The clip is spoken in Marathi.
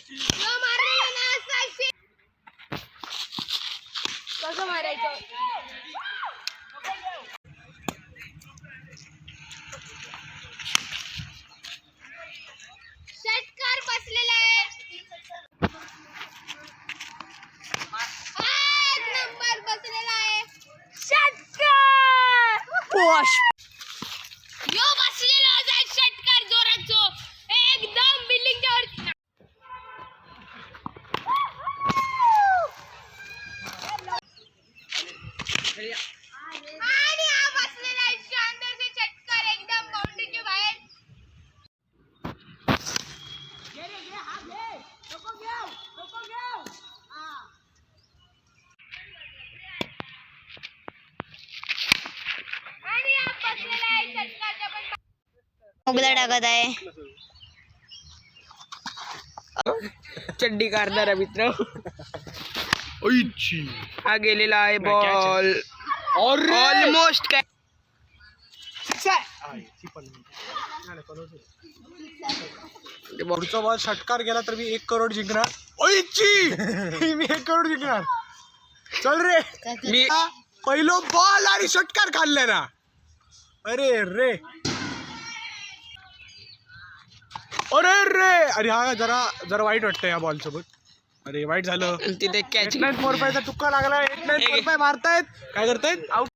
कसं मारायचं षटकार बसलेला आहे एक नंबर बसलेला आहे षटकार यो बसलेला आहे षटकार जोराचो एकदम बिल्डिंगच्या वरती आणि हा बसलेला आहे शानदार से षटकार एकदम बाउंड्रीच्या बाहेर आणि हा बसलेला आहे षटकारच्या पण उगला टाकत आहे चड्डी काढणारा मित्र हा गेलेला आहे बॉल ऑलमोस्ट काय पुढचा बॉल षटकार गेला तर मी 1 करोड जिंकणार. मी 1 करोड जिंकणार. चल रे मी पहिलो बॉल आणि षटकार खाल्ले ना. अरे रे अरे रे अरे हा जरा वाईट वाटतं या बॉल सोबत. अरे वाईट झालं. तिथे कॅच 8945 चा तुक्का लागला. 8945 मारतायत काय करतायत आउट.